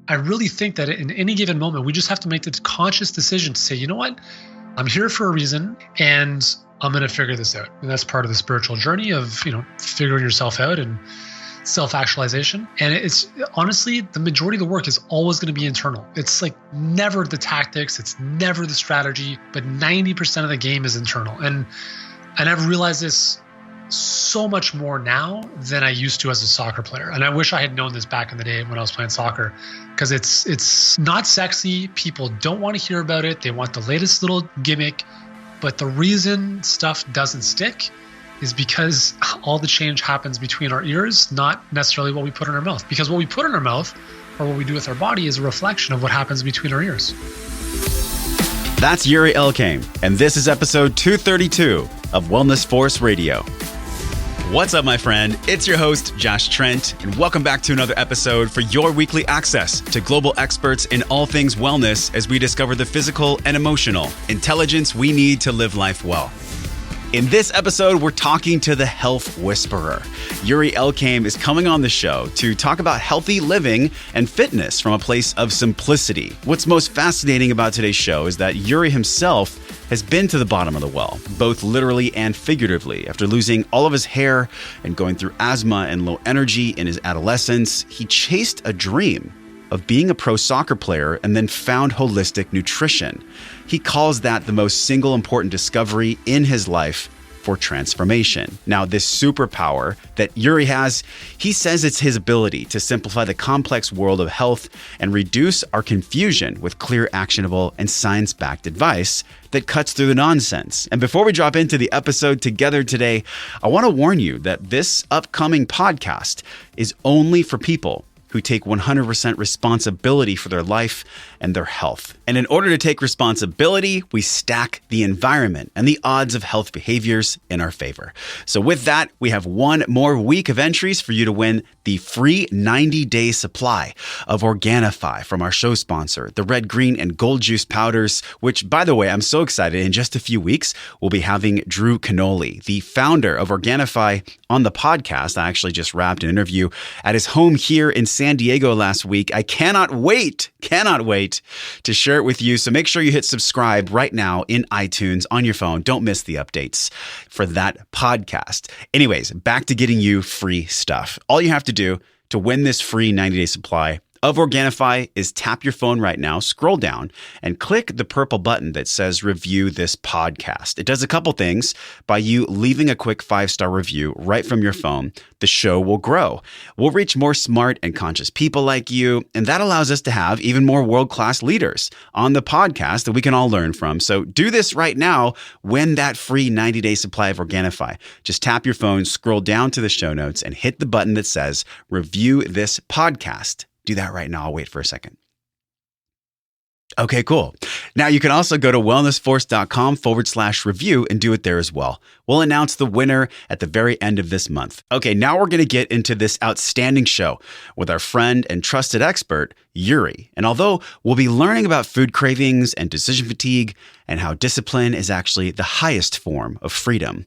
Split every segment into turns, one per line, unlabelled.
I really think that in any given moment, we just have to make the conscious decision to say, you know what, I'm here for a reason and I'm going to figure this out. And that's part of the spiritual journey of, figuring yourself out and self-actualization. And it's honestly, the majority of the work is always going to be internal. It's like never the tactics, it's never the strategy, but 90% of the game is internal. And I've realized this so much more now than I used to as a soccer player. And I wish I had known this back in the day when I was playing soccer, because it's not sexy. People don't want to hear about it. They want the latest little gimmick. But the reason stuff doesn't stick is because all the change happens between our ears, not necessarily what we put in our mouth. Because what we put in our mouth or what we do with our body is a reflection of what happens between our ears.
That's Yuri Elkaim, and this is episode 232 of Wellness Force Radio. What's up, my friend? It's your host, Josh Trent, and welcome back to another episode for your weekly access to global experts in all things wellness as we discover the physical and emotional intelligence we need to live life well. In this episode, we're talking to the health whisperer. Yuri Elkaim is coming on the show to talk about healthy living and fitness from a place of simplicity. What's most fascinating about today's show is that Yuri himself has been to the bottom of the well, both literally and figuratively. After losing all of his hair and going through asthma and low energy in his adolescence, he chased a dream of being a pro soccer player and then found holistic nutrition. He calls that the most single important discovery in his life for transformation. Now, this superpower that Yuri has, he says it's his ability to simplify the complex world of health and reduce our confusion with clear, actionable, and science-backed advice that cuts through the nonsense. And before we drop into the episode together today, I want to warn you that this upcoming podcast is only for people who take 100% responsibility for their life and their health. And in order to take responsibility, we stack the environment and the odds of health behaviors in our favor. So with that, we have one more week of entries for you to win the free 90-day supply of Organifi from our show sponsor, the red, green, and gold juice powders, which, by the way, I'm so excited. In just a few weeks, we'll be having Drew Canoli, the founder of Organifi, on the podcast. I actually just wrapped an interview at his home here in San Diego last week. I cannot wait to share it with you. So make sure you hit subscribe right now in iTunes on your phone. Don't miss the updates for that podcast. Anyways, back to getting you free stuff. All you have to do to win this free 90-day supply of Organifi is tap your phone right now, scroll down, and click the purple button that says review this podcast. It does a couple things. By you leaving a quick 5-star review right from your phone, the show will grow. We'll reach more smart and conscious people like you, and that allows us to have even more world-class leaders on the podcast that we can all learn from. So do this right now. Win that free 90-day supply of Organifi. Just tap your phone, scroll down to the show notes, and hit the button that says review this podcast. Do that right now. I'll wait for a second. Okay, cool. Now you can also go to wellnessforce.com/review and do it there as well. We'll announce the winner at the very end of this month. Okay, now we're going to get into this outstanding show with our friend and trusted expert, Yuri. And although we'll be learning about food cravings and decision fatigue and how discipline is actually the highest form of freedom,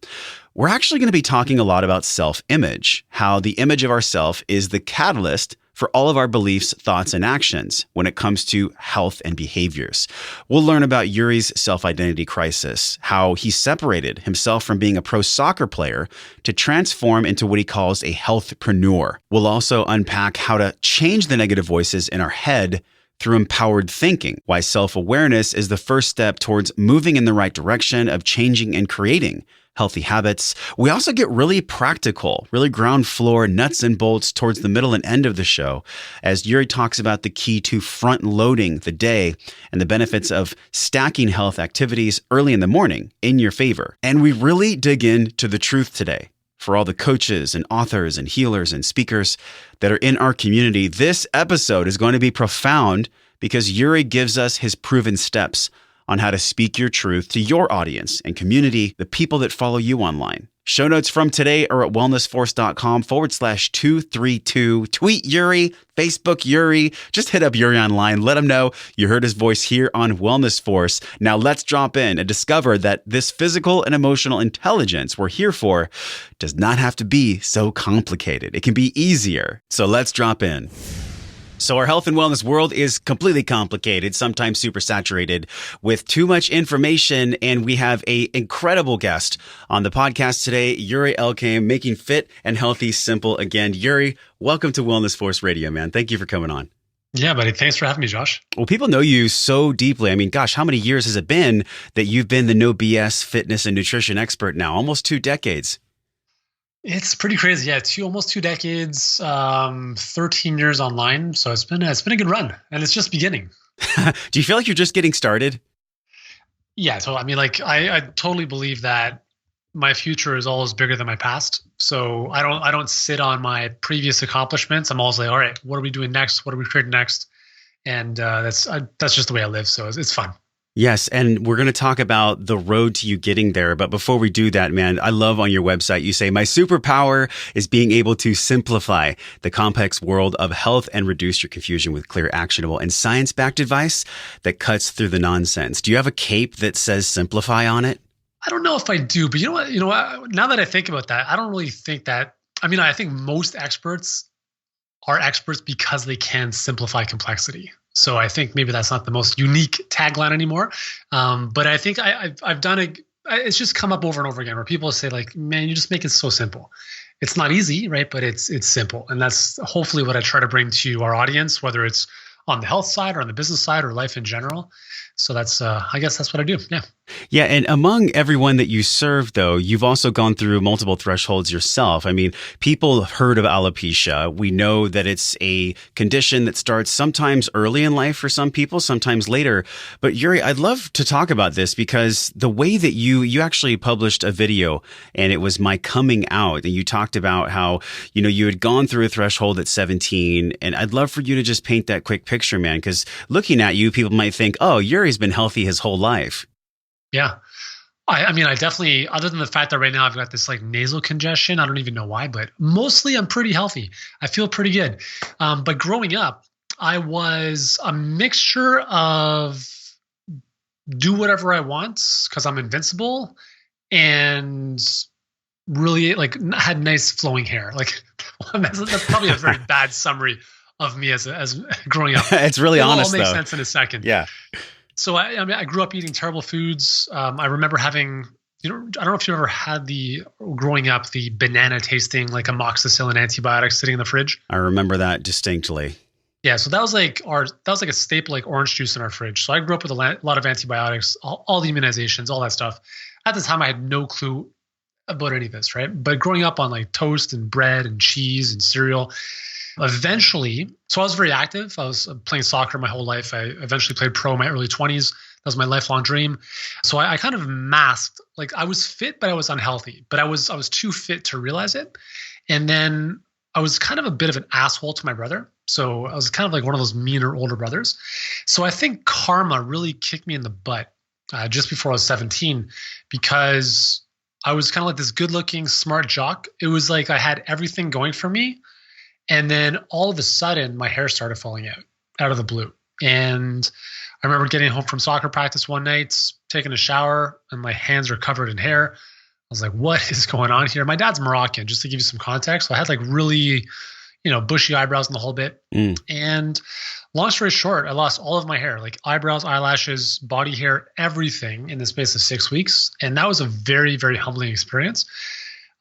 we're actually going to be talking a lot about self-image, how the image of ourself is the catalyst for all of our beliefs, thoughts, and actions when it comes to health and behaviors. We'll learn about Yuri's self-identity crisis, how he separated himself from being a pro soccer player to transform into what he calls a healthpreneur. We'll also unpack how to change the negative voices in our head through empowered thinking, why self-awareness is the first step towards moving in the right direction of changing and creating healthy habits. We also get really practical, really ground floor, nuts and bolts towards the middle and end of the show, as Yuri talks about the key to front loading the day and the benefits of stacking health activities early in the morning in your favor. And we really dig into the truth today. For all the coaches and authors and healers and speakers that are in our community, this episode is going to be profound because Yuri gives us his proven steps on how to speak your truth to your audience and community, the people that follow you online. Show notes from today are at wellnessforce.com/232. Tweet Yuri, Facebook Yuri. Just hit up Yuri online. Let him know you heard his voice here on Wellness Force. Now let's drop in and discover that this physical and emotional intelligence we're here for does not have to be so complicated. It can be easier. So let's drop in. So our health and wellness world is completely complicated, sometimes super saturated with too much information. And we have an incredible guest on the podcast today, Yuri Elkaim, making fit and healthy simple again. Yuri, welcome to Wellness Force Radio, man. Thank you for coming on.
Yeah, buddy. Thanks for having me, Josh.
Well, people know you so deeply. I mean, gosh, how many years has it been that you've been the no BS fitness and nutrition expert now? Almost 2 decades.
It's pretty crazy. Yeah, almost 2 decades, 13 years online. So it's been a good run, and it's just beginning.
Do you feel like you're just getting started?
Yeah. So I mean, like I totally believe that my future is always bigger than my past. So I don't sit on my previous accomplishments. I'm always like, all right, what are we doing next? What are we creating next? And that's just the way I live. So it's fun.
Yes. And we're going to talk about the road to you getting there. But before we do that, man, I love on your website, you say, my superpower is being able to simplify the complex world of health and reduce your confusion with clear, actionable, and science-backed advice that cuts through the nonsense. Do you have a cape that says simplify on it?
I don't know if I do, but you know what? Now that I think about that, I don't really think that. I mean, I think most experts are experts because they can simplify complexity. So I think maybe that's not the most unique tagline anymore. But I think I've done it. It's just come up over and over again where people say like, man, you just make it so simple. It's not easy, right? But it's simple. And that's hopefully what I try to bring to our audience, whether it's on the health side or on the business side or life in general. So that's, I guess that's what I do. Yeah.
Yeah. And among everyone that you serve, though, you've also gone through multiple thresholds yourself. I mean, people have heard of alopecia. We know that it's a condition that starts sometimes early in life for some people, sometimes later. But Yuri, I'd love to talk about this because the way that you actually published a video and it was my coming out, and you talked about how, you had gone through a threshold at 17. And I'd love for you to just paint that quick picture, man, because looking at you, people might think, oh, Yuri's been healthy his whole life.
Yeah. I mean, I definitely, other than the fact that right now I've got this like nasal congestion, I don't even know why, but mostly I'm pretty healthy. I feel pretty good. But growing up, I was a mixture of do whatever I want because I'm invincible and really like had nice flowing hair. Like that's probably a very bad summary of me as growing up.
It's really honest,
It'll all make
though.
sense in a second.
Yeah.
So I mean, I grew up eating terrible foods. I remember having, I don't know if you ever had growing up, the banana tasting like amoxicillin antibiotics sitting in the fridge.
I remember that distinctly.
Yeah. So that was like a staple, like orange juice in our fridge. So I grew up with a lot of antibiotics, all the immunizations, all that stuff. At the time, I had no clue about any of this, right? But growing up on like toast and bread and cheese and cereal, eventually, so I was very active. I was playing soccer my whole life. I eventually played pro in my early 20s. That was my lifelong dream. So I kind of masked, like I was fit, but I was unhealthy. But I was too fit to realize it. And then I was kind of a bit of an asshole to my brother. So I was kind of like one of those meaner older brothers. So I think karma really kicked me in the butt just before I was 17 because I was kind of like this good-looking, smart jock. It was like I had everything going for me. And then all of a sudden, my hair started falling out of the blue. And I remember getting home from soccer practice one night, taking a shower, and my hands are covered in hair. I was like, what is going on here? My dad's Moroccan, just to give you some context. So I had like really, bushy eyebrows and the whole bit. And long story short, I lost all of my hair, like eyebrows, eyelashes, body hair, everything in the space of 6 weeks. And that was a very, very humbling experience.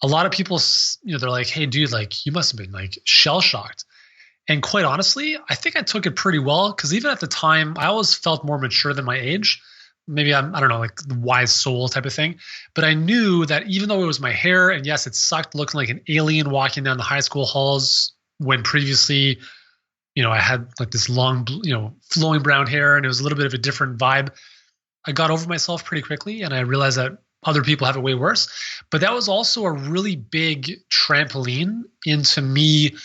A lot of people, they're like, hey, dude, like you must have been like shell shocked. And quite honestly, I think I took it pretty well because even at the time, I always felt more mature than my age. Maybe I don't know, like the wise soul type of thing. But I knew that even though it was my hair, and yes, it sucked looking like an alien walking down the high school halls when previously, I had like this long, flowing brown hair and it was a little bit of a different vibe. I got over myself pretty quickly and I realized that other people have it way worse. But that was also a really big trampoline into me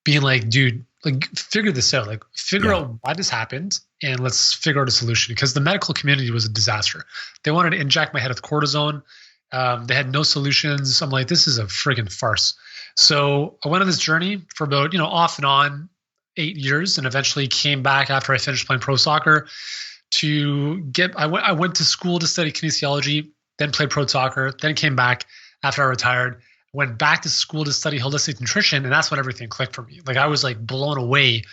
being like, dude, like figure this out, like figure out why this happened and let's figure out a solution because the medical community was a disaster. They wanted to inject my head with cortisone. They had no solutions. I'm like, this is a friggin' farce. So I went on this journey for about, off and on 8 years and eventually came back after I finished playing pro soccer I went to school to study kinesiology, then played pro soccer, then came back after I retired, went back to school to study holistic nutrition. And that's when everything clicked for me. Like I was like blown away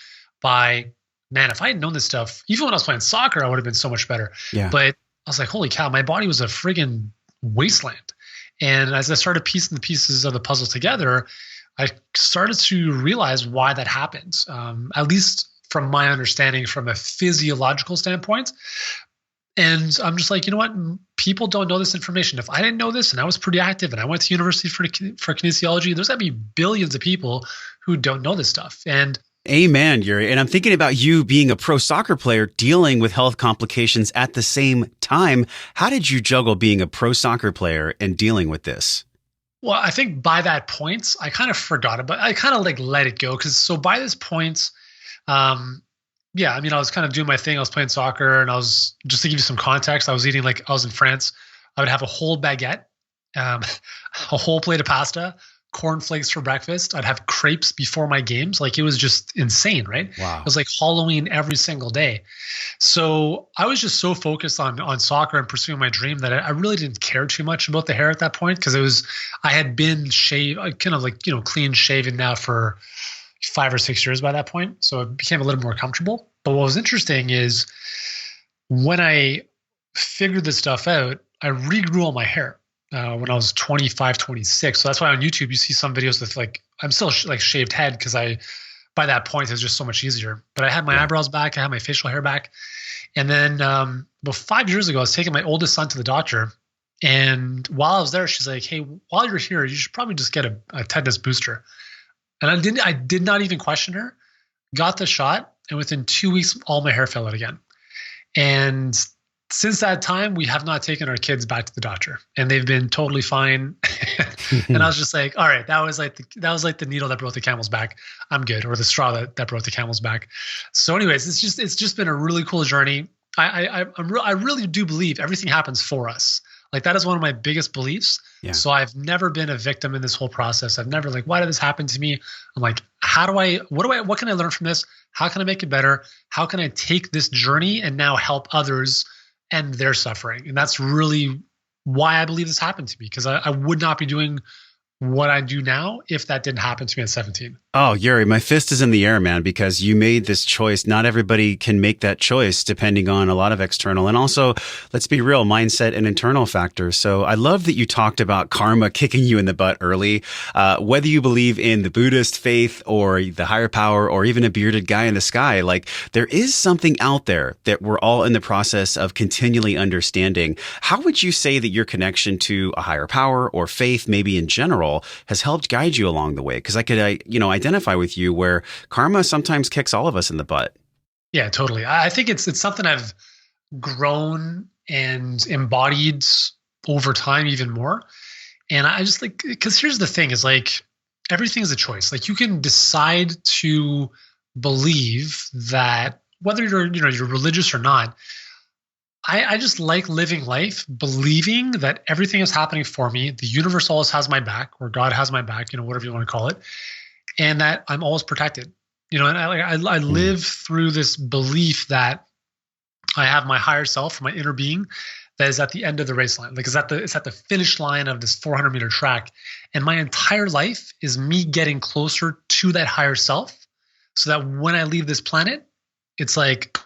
by, man, if I had known this stuff, even when I was playing soccer, I would have been so much better.
Yeah.
But I was like, holy cow, my body was a friggin' wasteland. And as I started piecing the pieces of the puzzle together, I started to realize why that happened, at least from my understanding from a physiological standpoint. And I'm just like, you know what? People don't know this information. If I didn't know this and I was pretty active and I went to university for kinesiology, there's got to be billions of people who don't know this stuff. And
amen, Yuri. And I'm thinking about you being a pro soccer player dealing with health complications at the same time. How did you juggle being a pro soccer player and dealing with this?
Well, I think by that point, I kind of forgot about it. I kind of like let it go. So by this point, yeah, I mean, I was kind of doing my thing. I was playing soccer, and I was, just to give you some context, I was eating, like, I was in France. I would have a whole baguette, a whole plate of pasta, cornflakes for breakfast. I'd have crepes before my games. Like, it was just insane, right?
Wow.
It was like Halloween every single day. So I was just so focused on soccer and pursuing my dream that I really didn't care too much about the hair at that point, because I had been kind of like, clean shaven now for 5 or 6 years by that point. So it became a little more comfortable. But what was interesting is when I figured this stuff out, I regrew all my hair when I was 25, 26. So that's why on YouTube, you see some videos with, like, I'm still like shaved head, because by that point, it was just so much easier. But I had my eyebrows back. I had my facial hair back. And then about 5 years ago, I was taking my oldest son to the doctor. And while I was there, she's like, hey, while you're here, you should probably just get a tetanus booster. And I did not even question her, got the shot, and within 2 weeks, all my hair fell out again. And since that time, we have not taken our kids back to the doctor, and they've been totally fine. And I was just like, all right, that was like the needle that broke the camel's back. I'm good, or the straw that broke the camel's back. So anyways, it's just been a really cool journey. I really do believe everything happens for us. Like, that is one of my biggest beliefs. Yeah. So I've never been a victim in this whole process. I've never like, why did this happen to me? I'm like, what can I learn from this? How can I make it better? How can I take this journey and now help others end their suffering? And that's really why I believe this happened to me, because I would not be doing what I do now if that didn't happen to me at 17.
Oh, Yuri, my fist is in the air, man, because you made this choice. Not everybody can make that choice depending on a lot of external and also, let's be real, mindset and internal factors. So I love that you talked about karma kicking you in the butt early. Whether you believe in the Buddhist faith or the higher power or even a bearded guy in the sky, like, there is something out there that we're all in the process of continually understanding. How would you say that your connection to a higher power or faith, maybe in general, has helped guide you along the way? Because I could, identify with you where karma sometimes kicks all of us in the butt.
Yeah, totally. I think it's something I've grown and embodied over time even more. And I just like, because here's the thing is, like, everything is a choice. Like, you can decide to believe that whether you're religious or not. I just like living life believing that everything is happening for me. The universe always has my back, or God has my back, whatever you want to call it. And that I'm always protected, and I live through this belief that I have my higher self, my inner being, that is at the end of the race line. Like, it's at the finish line of this 400-meter track. And my entire life is me getting closer to that higher self, so that when I leave this planet, it's like,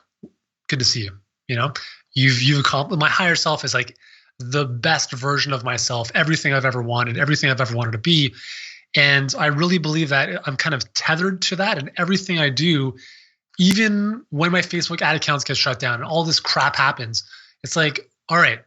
good to see you, you've accomplished. My higher self is like the best version of myself, everything I've ever wanted, everything I've ever wanted to be. And I really believe that I'm kind of tethered to that, and everything I do, even when my Facebook ad accounts get shut down and all this crap happens, it's like, all right,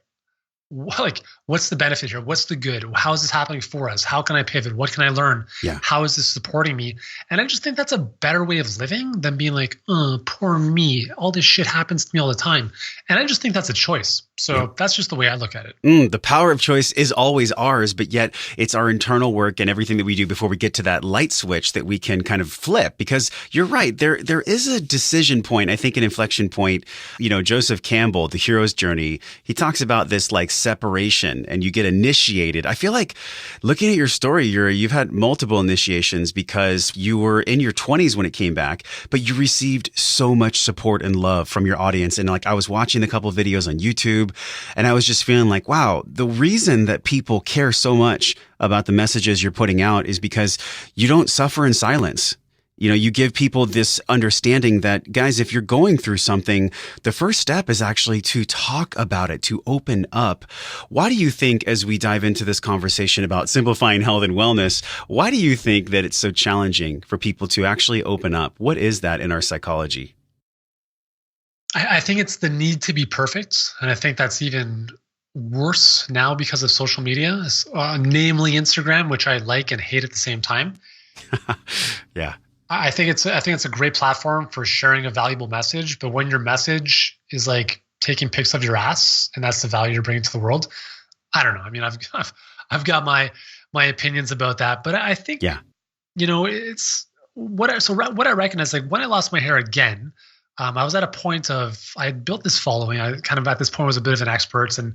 what's the benefit here? What's the good? How is this happening for us? How can I pivot? What can I learn? Yeah. How is this supporting me? And I just think that's a better way of living than being like, poor me. All this shit happens to me all the time. And I just think that's a choice. So that's just the way I look at it.
The power of choice is always ours, but yet it's our internal work and everything that we do before we get to that light switch that we can kind of flip. Because you're right, there is a decision point, I think an inflection point. Joseph Campbell, The Hero's Journey, he talks about this like separation, and you get initiated. I feel like looking at your story, you've had multiple initiations because you were in your 20s when it came back, but you received so much support and love from your audience. And like, I was watching a couple of videos on YouTube, and I was just feeling like, wow, the reason that people care so much about the messages you're putting out is because you don't suffer in silence. You give people this understanding that, guys, if you're going through something, the first step is actually to talk about it, to open up. Why do you think, as we dive into this conversation about simplifying health and wellness, why do you think that it's so challenging for people to actually open up? What is that in our psychology?
I think it's the need to be perfect. And I think that's even worse now because of social media, namely Instagram, which I like and hate at the same time.
Yeah.
I think it's a great platform for sharing a valuable message, but when your message is like taking pics of your ass and that's the value you're bringing to the world, I don't know. I mean, I've got my opinions about that, but I think it's what I reckon is, like, when I lost my hair again, I was at a point of, I had built this following. I kind of at this point was a bit of an expert, and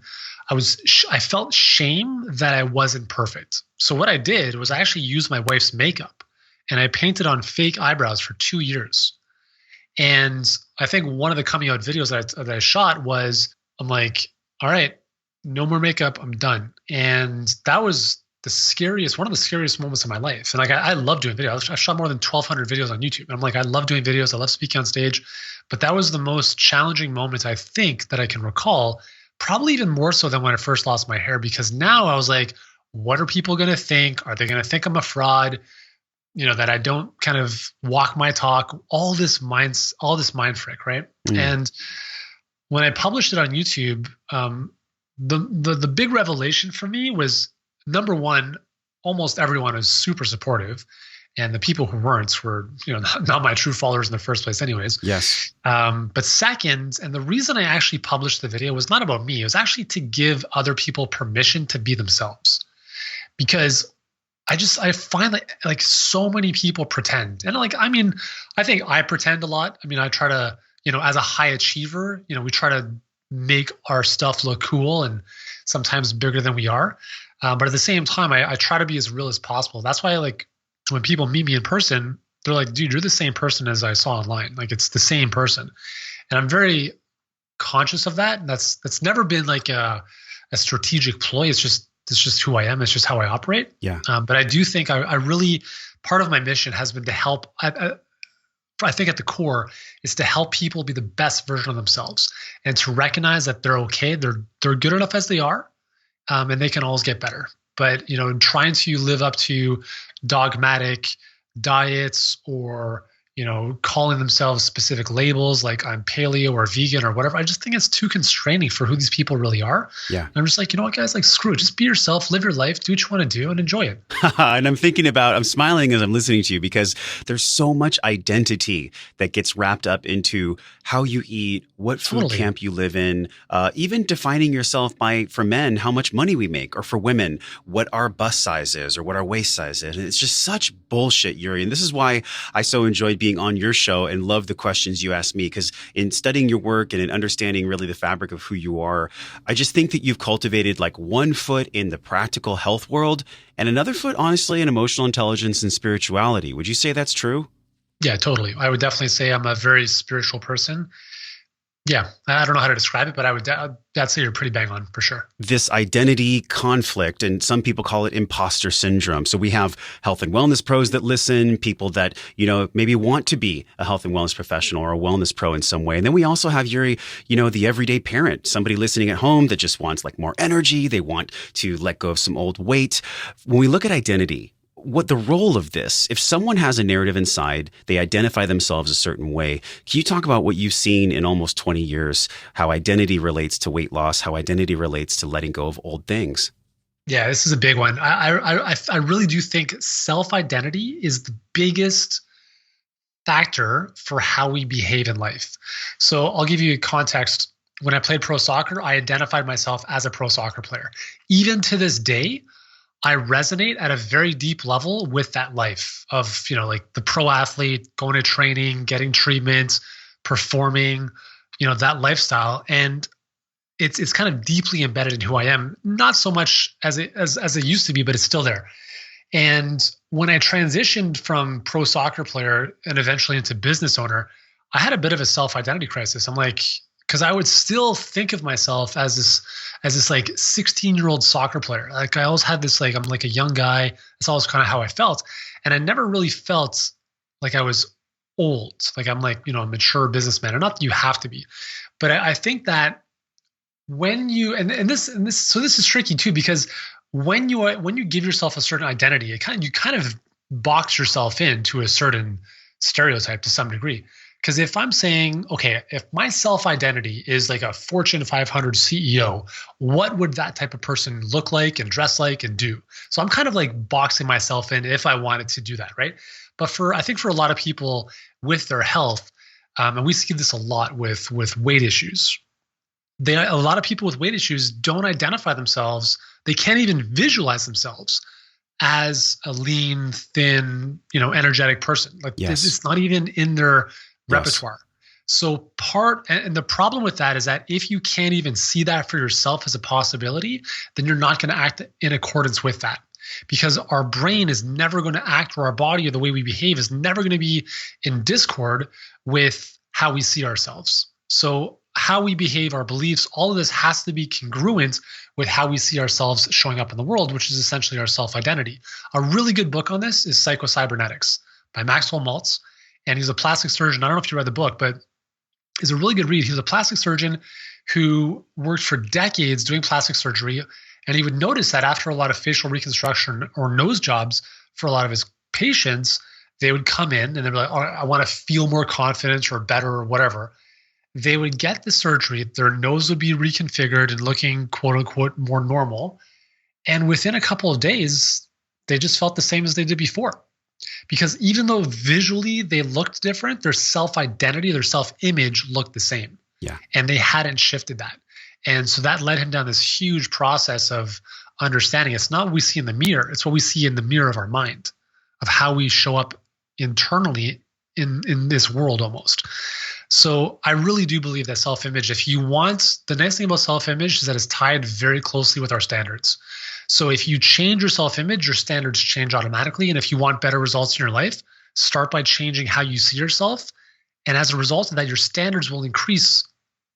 I felt shame that I wasn't perfect. So what I did was I actually used my wife's makeup. And I painted on fake eyebrows for 2 years. And I think one of the coming out videos that I shot was, I'm like, all right, no more makeup, I'm done. And that was one of the scariest moments of my life. And like, I love doing videos. I've shot more than 1,200 videos on YouTube. And I'm like, I love doing videos. I love speaking on stage. But that was the most challenging moment, I think, that I can recall, probably even more so than when I first lost my hair, because now I was like, what are people going to think? Are they going to think I'm a fraud? That I don't kind of walk my talk, all this mind frick, right? Mm. And when I published it on YouTube, the big revelation for me was, number one, almost everyone was super supportive, and the people who weren't were, not my true followers in the first place anyways.
Yes.
But second, and the reason I actually published the video was not about me, it was actually to give other people permission to be themselves. Because I find like so many people pretend. And I think I pretend a lot. I mean, I try to, as a high achiever, we try to make our stuff look cool and sometimes bigger than we are. But at the same time, I try to be as real as possible. That's why, like, when people meet me in person, they're like, dude, you're the same person as I saw online. Like, it's the same person. And I'm very conscious of that. And that's never been like a strategic ploy. It's just who I am. It's just how I operate.
Yeah.
But I do think I really, part of my mission has been to help. I think at the core is to help people be the best version of themselves, and to recognize that they're okay. They're good enough as they are, and they can always get better. But trying to live up to dogmatic diets, or calling themselves specific labels like I'm paleo or vegan or whatever, I just think it's too constraining for who these people really are.
Yeah.
And I'm just like, you know what, guys, like, screw it. Just be yourself, live your life, do what you want to do, and enjoy it.
And I'm smiling as I'm listening to you, because there's so much identity that gets wrapped up into how you eat, what food camp you live in, even defining yourself by, for men, how much money we make, or for women, what our bust size is or what our waist size is. And it's just such bullshit, Yuri. And this is why I so enjoyed being on your show and love the questions you asked me, because in studying your work and in understanding really the fabric of who you are, I just think that you've cultivated like one foot in the practical health world and another foot, honestly, in emotional intelligence and spirituality. Would you say that's true?
Yeah, totally. I would definitely say I'm a very spiritual person. Yeah, I don't know how to describe it, but I'd say you're pretty bang on for sure.
This identity conflict, and some people call it imposter syndrome. So we have health and wellness pros that listen, people that, maybe want to be a health and wellness professional or a wellness pro in some way. And then we also have, Yuri, the everyday parent, somebody listening at home that just wants like more energy. They want to let go of some old weight. When we look at identity, what the role of this, if someone has a narrative inside, they identify themselves a certain way. Can you talk about what you've seen in almost 20 years, how identity relates to weight loss, how identity relates to letting go of old things?
Yeah, this is a big one. I really do think self-identity is the biggest factor for how we behave in life. So I'll give you context. When I played pro soccer, I identified myself as a pro soccer player. Even to this day, I resonate at a very deep level with that life of, like the pro athlete, going to training, getting treatment, performing, that lifestyle. And it's kind of deeply embedded in who I am, not so much as it used to be, but it's still there. And when I transitioned from pro soccer player and eventually into business owner, I had a bit of a self-identity crisis. I'm like, because I would still think of myself as this like 16-year-old soccer player. Like, I always had this, like, I'm like a young guy. That's always kind of how I felt. And I never really felt like I was old, like I'm like, a mature businessman. And not that you have to be, but I think that when you, so this is tricky too, because when you give yourself a certain identity, you kind of box yourself into a certain stereotype to some degree. Because if I'm saying, okay, if my self-identity is like a Fortune 500 CEO, what would that type of person look like and dress like and do? So I'm kind of like boxing myself in if I wanted to do that, right? But I think for a lot of people with their health, and we see this a lot with weight issues, a lot of people with weight issues don't identify themselves. They can't even visualize themselves as a lean, thin, energetic person. Like it's not even in their repertoire. So and the problem with that is that if you can't even see that for yourself as a possibility, then you're not going to act in accordance with that, because our brain is never going to act, or our body or the way we behave is never going to be in discord with how we see ourselves. So how we behave, our beliefs, all of this has to be congruent with how we see ourselves showing up in the world, which is essentially our self-identity. A really good book on this is Psycho-Cybernetics by Maxwell Maltz. And he's a plastic surgeon. I don't know if you read the book, but it's a really good read. He was a plastic surgeon who worked for decades doing plastic surgery. And he would notice that after a lot of facial reconstruction or nose jobs for a lot of his patients, they would come in and they'd be like, oh, I want to feel more confident or better or whatever. They would get the surgery. Their nose would be reconfigured and looking, quote unquote, more normal. And within a couple of days, they just felt the same as they did before. Because even though visually they looked different, their self-identity, their self-image looked the same.
Yeah.
And they hadn't shifted that. And so that led him down this huge process of understanding it's not what we see in the mirror, it's what we see in the mirror of our mind, of how we show up internally in this world almost. So I really do believe that self-image, the nice thing about self-image is that it's tied very closely with our standards. So if you change your self-image, your standards change automatically. And if you want better results in your life, start by changing how you see yourself. And as a result of that, your standards will increase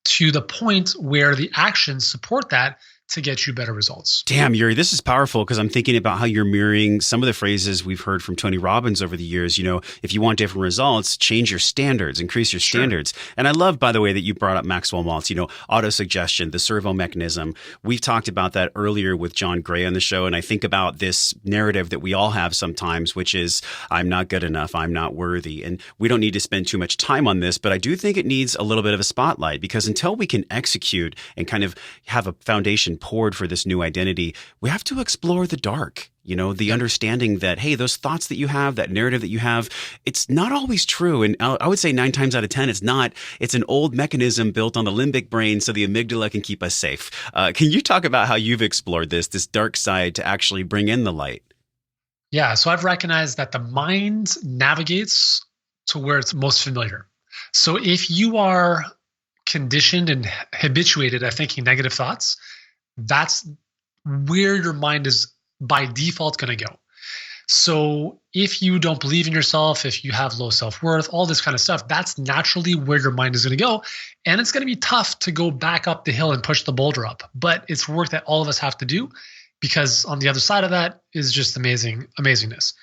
to the point where the actions support that to get you better results.
Damn, Yuri, this is powerful, because I'm thinking about how you're mirroring some of the phrases we've heard from Tony Robbins over the years. If you want different results, change your standards, increase your standards. And I love, by the way, that you brought up Maxwell Maltz, auto-suggestion, the servo mechanism. We've talked about that earlier with John Gray on the show. And I think about this narrative that we all have sometimes, which is, I'm not good enough, I'm not worthy. And we don't need to spend too much time on this, but I do think it needs a little bit of a spotlight, because until we can execute and kind of have a foundation poured for this new identity, we have to explore the dark, the understanding that, hey, those thoughts that you have, that narrative that you have, it's not always true. And I would say 9 times out of 10, it's not. It's an old mechanism built on the limbic brain so the amygdala can keep us safe. Can you talk about how you've explored this dark side to actually bring in the light?
Yeah, so I've recognized that the mind navigates to where it's most familiar. So if you are conditioned and habituated at thinking negative thoughts, that's where your mind is by default going to go. So if you don't believe in yourself, if you have low self-worth, all this kind of stuff, that's naturally where your mind is going to go. And it's going to be tough to go back up the hill and push the boulder up. But it's work that all of us have to do, because on the other side of that is just amazingness.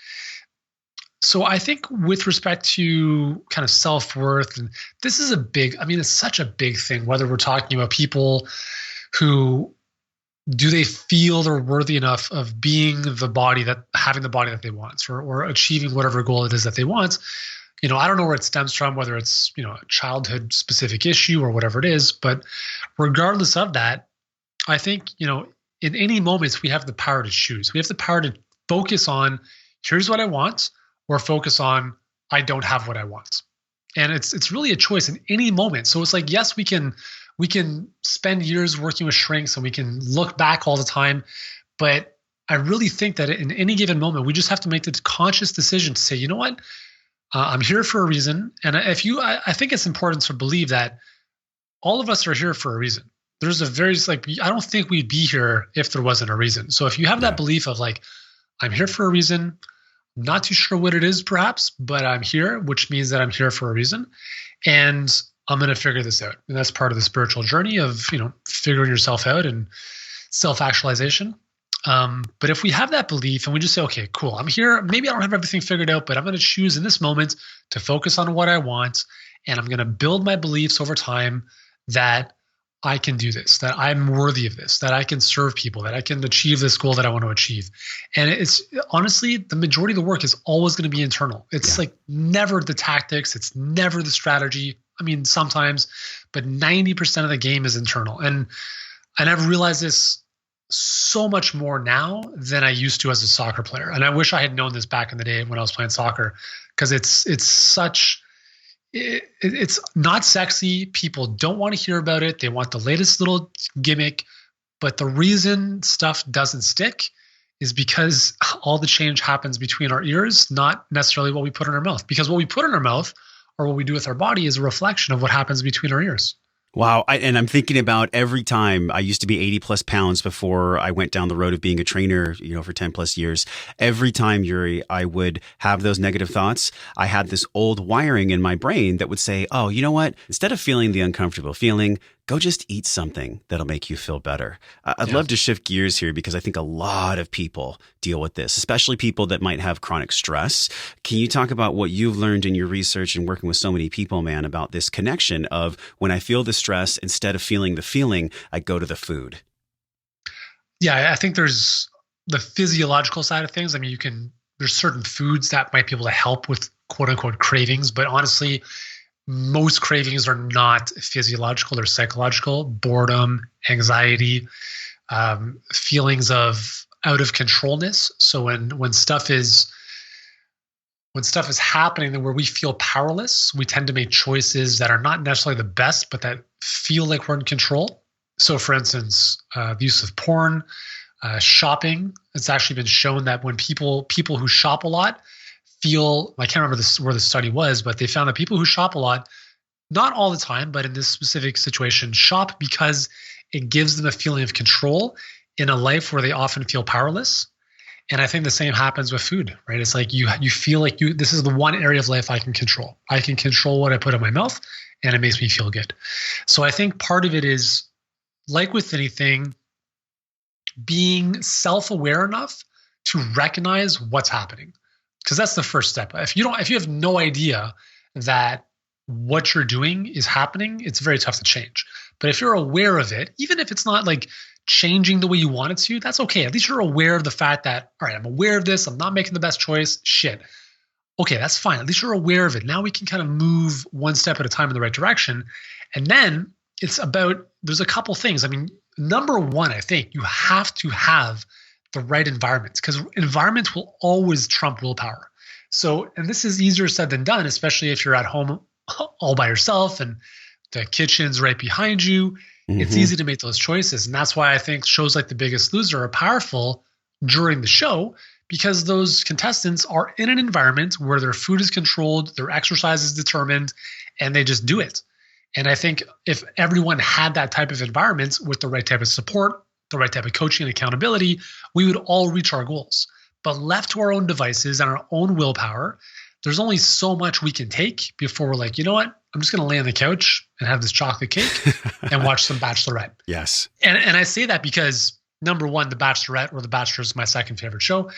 So I think with respect to kind of self-worth, and this is it's such a big thing, whether we're talking about people who, do they feel they're worthy enough of having the body that they want, or achieving whatever goal it is that they want? I don't know where it stems from, whether it's, a childhood specific issue or whatever it is, but regardless of that, I think, in any moments we have the power to choose. We have the power to focus on, here's what I want, or focus on, I don't have what I want. And it's really a choice in any moment. So it's like, yes, we can spend years working with shrinks and we can look back all the time. But I really think that in any given moment, we just have to make the conscious decision to say, you know what, I'm here for a reason. And I think it's important to believe that all of us are here for a reason. There's I don't think we'd be here if there wasn't a reason. So if you have that belief of like, I'm here for a reason, I'm not too sure what it is perhaps, but I'm here, which means that I'm here for a reason. And I'm going to figure this out. And that's part of the spiritual journey of, figuring yourself out and self-actualization. But if we have that belief and we just say, okay, cool, I'm here. Maybe I don't have everything figured out, but I'm going to choose in this moment to focus on what I want. And I'm going to build my beliefs over time that I can do this, that I'm worthy of this, that I can serve people, that I can achieve this goal that I want to achieve. And it's honestly, the majority of the work is always going to be internal. It's like never the tactics. It's never the strategy. I mean, sometimes, but 90% of the game is internal. And I've realized this so much more now than I used to as a soccer player. And I wish I had known this back in the day when I was playing soccer, because it's not sexy. People don't want to hear about it. They want the latest little gimmick. But the reason stuff doesn't stick is because all the change happens between our ears, not necessarily what we put in our mouth. Because what we put in our mouth or what we do with our body is a reflection of what happens between our ears.
Wow. And I'm thinking about every time I used to be 80 plus pounds before I went down the road of being a trainer, for 10 plus years. Every time, Yuri, I would have those negative thoughts. I had this old wiring in my brain that would say, oh, you know what? Instead of feeling the uncomfortable feeling, go just eat something that'll make you feel better. I'd love to shift gears here because I think a lot of people deal with this, especially people that might have chronic stress. Can you talk about what you've learned in your research and working with so many people, man, about this connection of when I feel the stress, instead of feeling the feeling, I go to the food?
Yeah, I think there's the physiological side of things. I mean, there's certain foods that might be able to help with quote unquote cravings, but honestly, most cravings are not physiological, they're psychological. Boredom, anxiety, feelings of out of controlness. So when stuff is happening where we feel powerless, we tend to make choices that are not necessarily the best, but that feel like we're in control. So for instance, the use of porn, shopping. It's actually been shown that when people who shop a lot feel, I can't remember where the study was, but they found that people who shop a lot, not all the time, but in this specific situation, shop because it gives them a feeling of control in a life where they often feel powerless. And I think the same happens with food, right? It's like you feel like this is the one area of life I can control. I can control what I put in my mouth, and it makes me feel good. So I think part of it is, like with anything, being self-aware enough to recognize what's happening. Because that's the first step. If you have no idea that what you're doing is happening, it's very tough to change. But if you're aware of it, even if it's not like changing the way you want it to, that's okay. At least you're aware of the fact that, all right, I'm aware of this. I'm not making the best choice. Shit. Okay, that's fine. At least you're aware of it. Now we can kind of move one step at a time in the right direction. And then it's about, there's a couple things. I mean, number one, I think you have to have the right environment, because environment will always trump willpower. So, and this is easier said than done, especially if you're at home all by yourself and the kitchen's right behind you. Mm-hmm. It's easy to make those choices. And that's why I think shows like The Biggest Loser are powerful during the show, because those contestants are in an environment where their food is controlled, their exercise is determined, and they just do it. And I think if everyone had that type of environment with the right type of support, the right type of coaching and accountability, we would all reach our goals. But left to our own devices and our own willpower, there's only so much we can take before we're like, you know what? I'm just going to lay on the couch and have this chocolate cake and watch some Bachelorette.
Yes.
And I say that because, number one, The Bachelorette or The Bachelor is my second favorite show.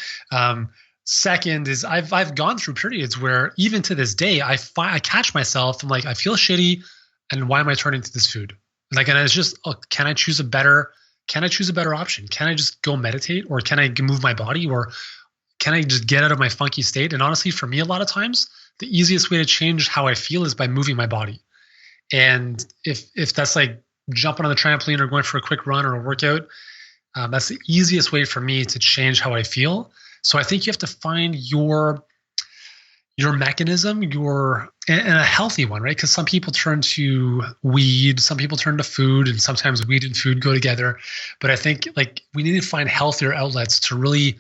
Second is I've gone through periods where even to this day, I catch myself, I'm like, I feel shitty, and why am I turning to this food? Like, and it's just, can I choose a better option? Can I just go meditate, or can I move my body, or can I just get out of my funky state? And honestly, for me, a lot of times, the easiest way to change how I feel is by moving my body. And if that's like jumping on the trampoline or going for a quick run or a workout, that's the easiest way for me to change how I feel. So I think you have to find your mechanism, and a healthy one, right? Because some people turn to weed, some people turn to food, and sometimes weed and food go together. But I think like we need to find healthier outlets to really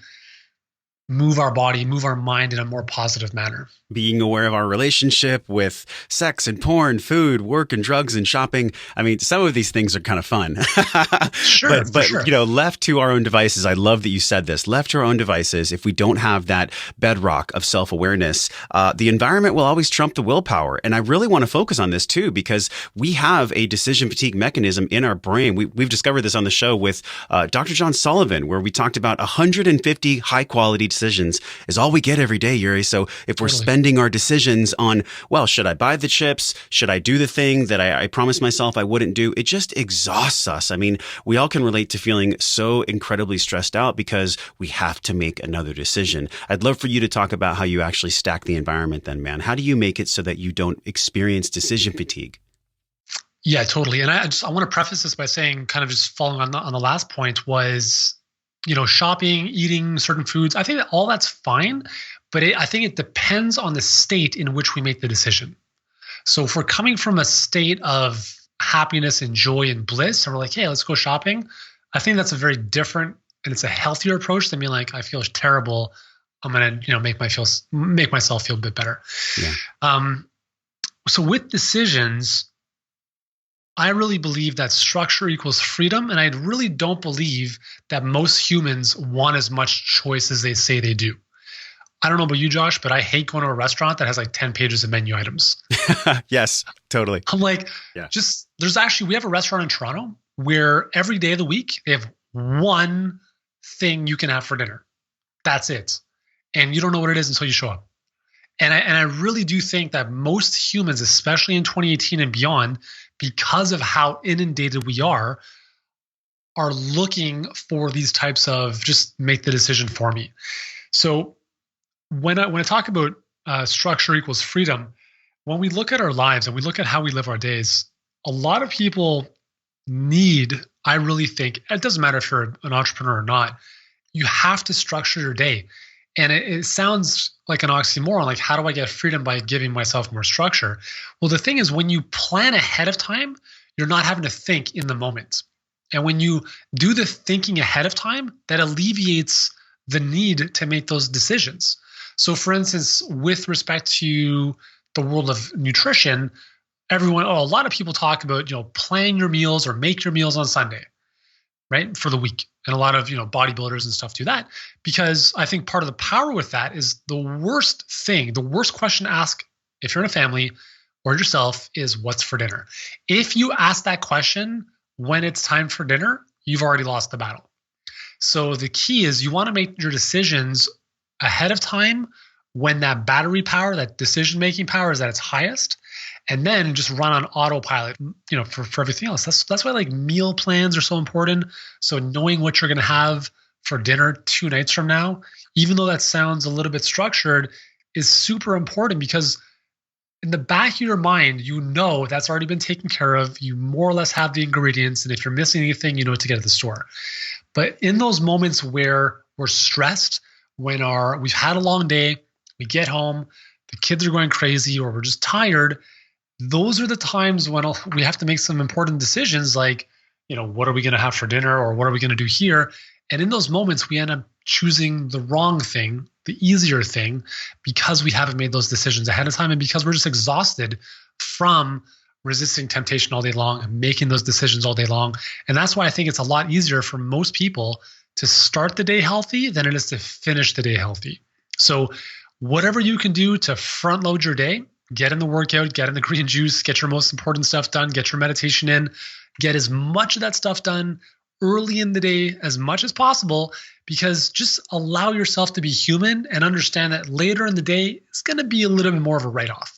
move our body, move our mind in a more positive manner.
Being aware of our relationship with sex and porn, food, work and drugs and shopping. I mean, some of these things are kind of fun.
Sure,
but
sure.
Left to our own devices, I love that you said this, left to our own devices, if we don't have that bedrock of self-awareness, the environment will always trump the willpower. And I really want to focus on this too, because we have a decision fatigue mechanism in our brain. We've discovered this on the show with Dr. John Sullivan, where we talked about 150 high quality decisions is all we get every day, Yuri. So if we're spending our decisions on, well, should I buy the chips? Should I do the thing that I promised myself I wouldn't do? It just exhausts us. I mean, we all can relate to feeling so incredibly stressed out because we have to make another decision. I'd love for you to talk about how you actually stack the environment then, man. How do you make it so that you don't experience decision fatigue?
Yeah, totally. And I want to preface this by saying, kind of just following on the last point was, shopping, eating certain foods. I think that all that's fine, but I think it depends on the state in which we make the decision. So if we're coming from a state of happiness and joy and bliss, and we're like, hey, let's go shopping, I think that's a very different and it's a healthier approach than being like, I feel terrible, I'm gonna make myself feel a bit better.
Yeah.
So with decisions, I really believe that structure equals freedom, and I really don't believe that most humans want as much choice as they say they do. I don't know about you, Josh, but I hate going to a restaurant that has like 10 pages of menu items.
Yes, totally.
I'm like, we have a restaurant in Toronto where every day of the week, they have one thing you can have for dinner. That's it. And you don't know what it is until you show up. And I really do think that most humans, especially in 2018 and beyond, because of how inundated we are looking for these types of just make the decision for me. So when I talk about structure equals freedom, when we look at our lives and we look at how we live our days, a lot of people I really think, it doesn't matter if you're an entrepreneur or not, you have to structure your day. And it sounds like an oxymoron, like how do I get freedom by giving myself more structure? Well, the thing is, when you plan ahead of time, you're not having to think in the moment. And when you do the thinking ahead of time, that alleviates the need to make those decisions. So for instance, with respect to the world of nutrition, a lot of people talk about, plan your meals or make your meals on Sunday, right? For the week. And a lot of, bodybuilders and stuff do that, because I think part of the power with that is the worst question to ask if you're in a family or yourself is what's for dinner. If you ask that question when it's time for dinner, you've already lost the battle. So the key is you want to make your decisions ahead of time when that battery power, that decision-making power is at its highest, and then just run on autopilot, for everything else. That's why like meal plans are so important. So knowing what you're going to have for dinner 2 nights from now, even though that sounds a little bit structured, is super important, because in the back of your mind, that's already been taken care of. You more or less have the ingredients. And if you're missing anything, you know what to get at the store. But in those moments where we're stressed, when we've had a long day, we get home, the kids are going crazy, or we're just tired, those are the times when we have to make some important decisions, like, what are we going to have for dinner, or what are we going to do here? And in those moments, we end up choosing the wrong thing, the easier thing, because we haven't made those decisions ahead of time, and because we're just exhausted from resisting temptation all day long, making those decisions all day long. And that's why I think it's a lot easier for most people to start the day healthy than it is to finish the day healthy. So whatever you can do to front load your day, get in the workout, get in the green juice, get your most important stuff done, get your meditation in, get as much of that stuff done early in the day as much as possible, because just allow yourself to be human and understand that later in the day, it's going to be a little bit more of a write-off.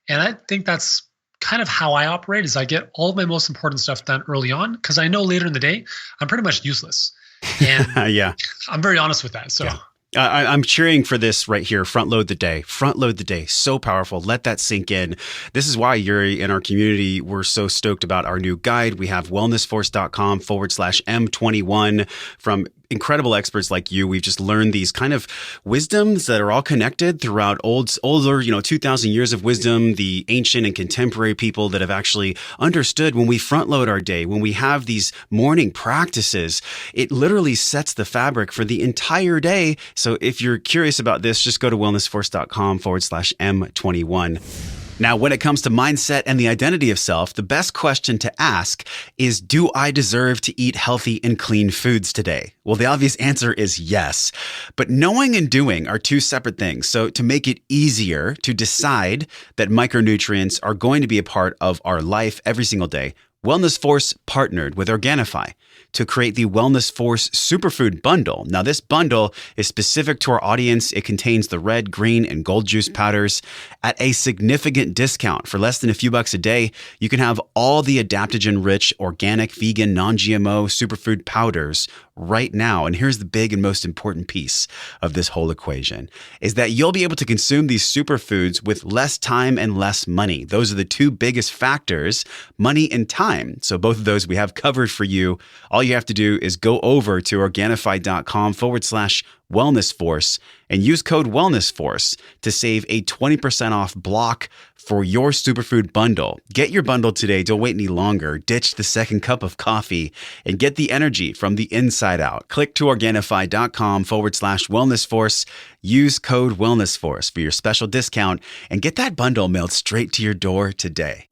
And I think that's kind of how I operate, is I get all of my most important stuff done early on, because I know later in the day, I'm pretty much useless. And
yeah,
I'm very honest with that. So. Yeah.
I'm cheering for this right here. Front load the day. Front load the day. So powerful. Let that sink in. This is why, Yuri, in our community, we're so stoked about our new guide. We have wellnessforce.com/M21 from incredible experts like you, we've just learned these kind of wisdoms that are all connected throughout older, 2,000 years of wisdom, the ancient and contemporary people that have actually understood when we front load our day, when we have these morning practices, it literally sets the fabric for the entire day. So if you're curious about this, just go to wellnessforce.com/M21. Now, when it comes to mindset and the identity of self, the best question to ask is, do I deserve to eat healthy and clean foods today? Well, the obvious answer is yes. But knowing and doing are two separate things. So to make it easier to decide that micronutrients are going to be a part of our life every single day, Wellness Force partnered with Organifi to create the Wellness Force Superfood Bundle. Now, this bundle is specific to our audience. It contains the red, green, and gold juice powders at a significant discount. For less than a few bucks a day, you can have all the adaptogen-rich, organic, vegan, non-GMO superfood powders right now. And here's the big and most important piece of this whole equation, is that you'll be able to consume these superfoods with less time and less money. Those are the two biggest factors, money and time. So both of those we have covered for you. All you have to do is go over to Organifi.com/Wellness Force and use code Wellness Force to save a 20% off block for your superfood bundle. Get your bundle today. Don't wait any longer. Ditch the second cup of coffee and get the energy from the inside out. Click to Organifi.com/Wellness Force. Use code Wellness Force for your special discount and get that bundle mailed straight to your door today.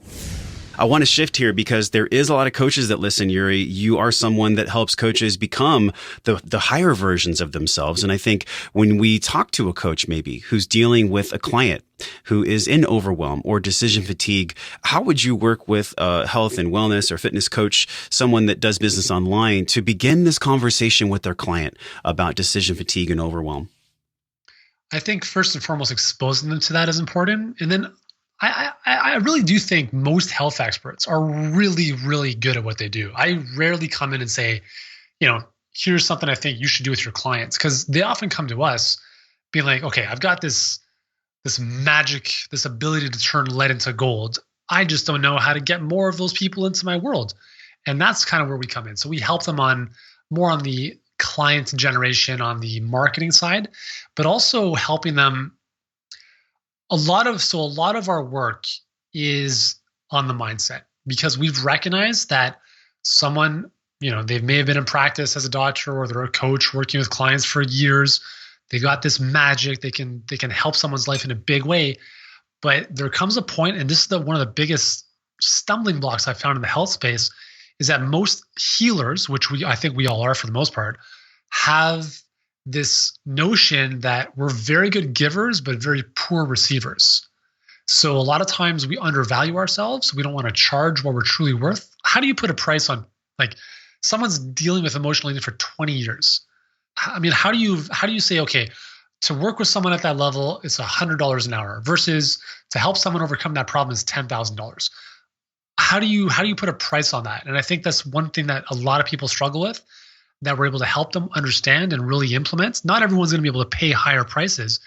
I want to shift here because there is a lot of coaches that listen, Yuri. You are someone that helps coaches become the higher versions of themselves. And I think when we talk to a coach maybe who's dealing with a client who is in overwhelm or decision fatigue, how would you work with a health and wellness or fitness coach, someone that does business online, to begin this conversation with their client about decision fatigue and overwhelm?
I think first and foremost, exposing them to that is important. And then I really do think most health experts are really, really good at what they do. I rarely come in and say, here's something I think you should do with your clients, because they often come to us being like, okay, I've got this magic, this ability to turn lead into gold. I just don't know how to get more of those people into my world. And that's kind of where we come in. So we help them more on the client generation, on the marketing side, but also helping them. A lot of our work is on the mindset, because we've recognized that someone, they may have been in practice as a doctor or they're a coach working with clients for years. They got this magic. They can help someone's life in a big way. But there comes a point, and this is one of the biggest stumbling blocks I've found in the health space, is that most healers, which I think we all are for the most part, have this notion that we're very good givers, but very poor receivers. So a lot of times we undervalue ourselves. We don't want to charge what we're truly worth. How do you put a price on, like, someone's dealing with emotional eating for 20 years? I mean, how do you say, okay, to work with someone at that level, it's $100 an hour versus to help someone overcome that problem is $10,000. How do you put a price on that? And I think that's one thing that a lot of people struggle with, that we're able to help them understand and really implement. Not everyone's going to be able to pay higher prices,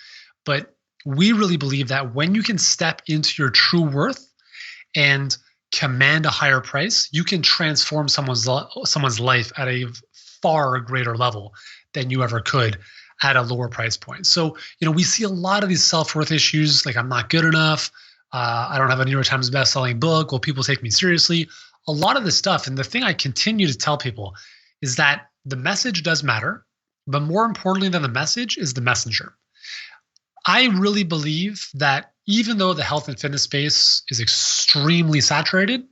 but we really believe that when you can step into your true worth and command a higher price, you can transform someone's life at a far greater level than you ever could at a lower price point. So, we see a lot of these self-worth issues, like I'm not good enough. I don't have a New York Times best-selling book. Will people take me seriously? A lot of this stuff. And the thing I continue to tell people is that the message does matter, but more importantly than the message is the messenger. I really believe that even though the health and fitness space is extremely saturated,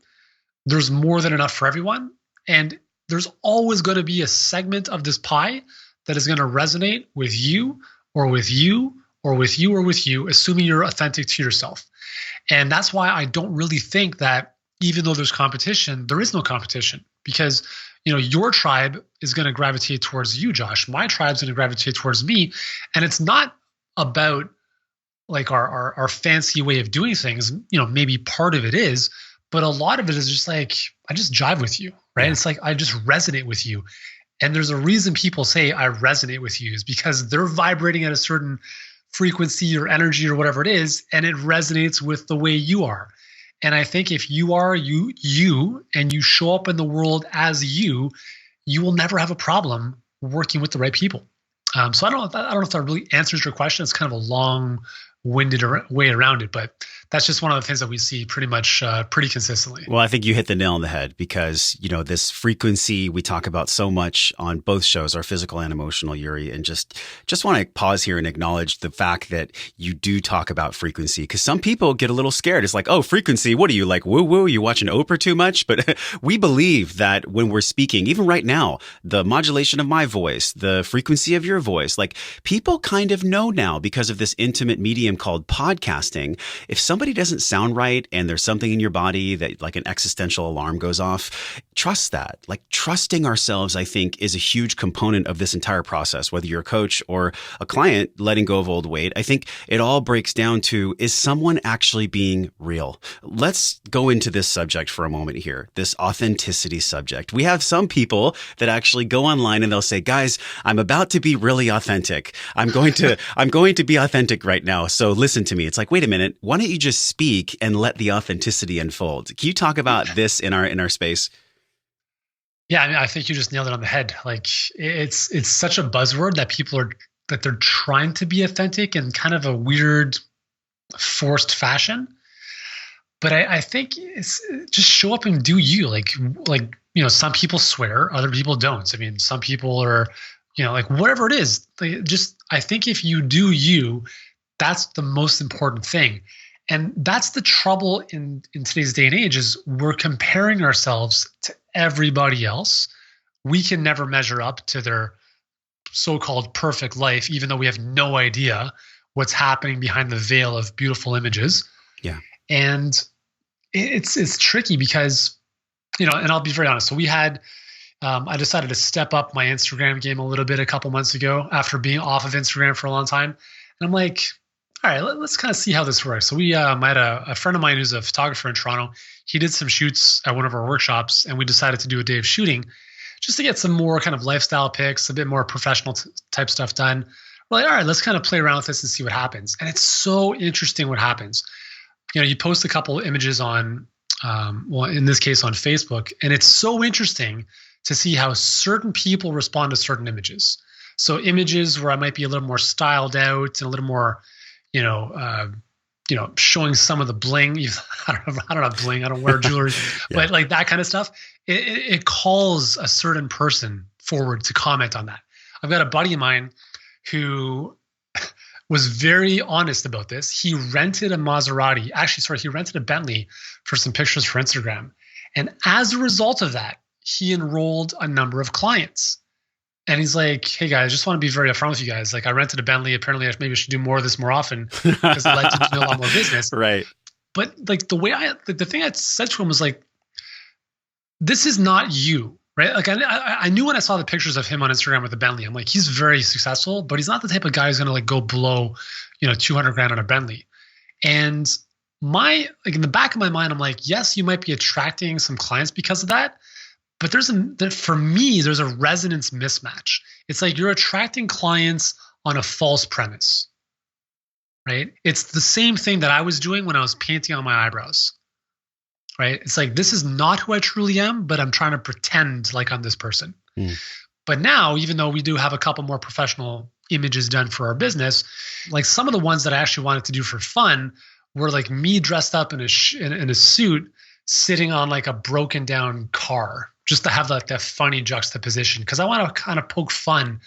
there's more than enough for everyone. And there's always going to be a segment of this pie that is going to resonate with you or with you or with you or with you, assuming you're authentic to yourself. And that's why I don't really think that even though there's competition, there is no competition, because your tribe is going to gravitate towards you, Josh. My tribe's going to gravitate towards me. And it's not about like our fancy way of doing things. Maybe part of it is, but a lot of it is just like, I just jive with you, right? Yeah. It's like, I just resonate with you. And there's a reason people say I resonate with you, is because they're vibrating at a certain frequency or energy or whatever it is, and it resonates with the way you are. And I think if you are you and you show up in the world as you will never have a problem working with the right people. So I don't know if that really answers your question. It's kind of a long-winded way around it, but that's just one of the things that we see pretty consistently.
Well, I think you hit the nail on the head because, this frequency we talk about so much on both shows, our physical and emotional, Yuri, and just want to pause here and acknowledge the fact that you do talk about frequency because some people get a little scared. It's like, oh, frequency. What are you like? Woo woo. You watching Oprah too much? But we believe that when we're speaking, even right now, the modulation of my voice, the frequency of your voice, like people kind of know now because of this intimate medium called podcasting. If somebody doesn't sound right and there's something in your body that like an existential alarm goes off, trust that. Like trusting ourselves, I think, is a huge component of this entire process, whether you're a coach or a client letting go of old weight. I think it all breaks down to, is someone actually being real? Let's go into this subject for a moment here, this authenticity subject. We have some people that actually go online and they'll say, guys, I'm about to be really authentic. I'm going to be authentic right now. So listen to me. It's like, wait a minute. Why don't you just speak and let the authenticity unfold? Can you talk about this in our space?
Yeah, I mean, I think you just nailed it on the head. Like it's such a buzzword that they're trying to be authentic in kind of a weird, forced fashion. But I think it's just show up and do you. Like some people swear, other people don't. I mean, some people are, like whatever it is. I think if you do you, that's the most important thing. And that's the trouble in today's day and age is we're comparing ourselves to everybody else. We can never measure up to their so-called perfect life, even though we have no idea what's happening behind the veil of beautiful images.
Yeah.
And it's tricky because, and I'll be very honest. So we had, I decided to step up my Instagram game a little bit a couple months ago after being off of Instagram for a long time. And I'm like, all right, let's kind of see how this works. So we had a friend of mine who's a photographer in Toronto. He did some shoots at one of our workshops, and we decided to do a day of shooting just to get some more kind of lifestyle pics, a bit more professional type stuff done. We're like, all right, let's kind of play around with this and see what happens. And it's so interesting what happens. You post a couple of images on, in this case on Facebook, and it's so interesting to see how certain people respond to certain images. So images where I might be a little more styled out and a little more, showing some of the bling. I don't have bling. I don't wear jewelry, yeah. But like that kind of stuff, it calls a certain person forward to comment on that. I've got a buddy of mine who was very honest about this. He rented a Maserati. Actually, sorry, he rented a Bentley for some pictures for Instagram. And as a result of that, he enrolled a number of clients. And he's like, hey guys, just want to be very upfront with you guys. Like I rented a Bentley. Apparently maybe I should do more of this more often because I'd like to do a lot more business.
Right.
But like the thing I said to him was like, this is not you, right? Like I knew when I saw the pictures of him on Instagram with the Bentley, I'm like, he's very successful, but he's not the type of guy who's going to like go blow, $200,000 on a Bentley. And in the back of my mind, I'm like, yes, you might be attracting some clients because of that. But for me, there's a resonance mismatch. It's like you're attracting clients on a false premise, right? It's the same thing that I was doing when I was painting on my eyebrows, right? It's like, this is not who I truly am, but I'm trying to pretend like I'm this person. Mm. But now, even though we do have a couple more professional images done for our business, like some of the ones that I actually wanted to do for fun were like me dressed up in a suit, sitting on like a broken down car, just to have like that funny juxtaposition. Because I want to kind of poke fun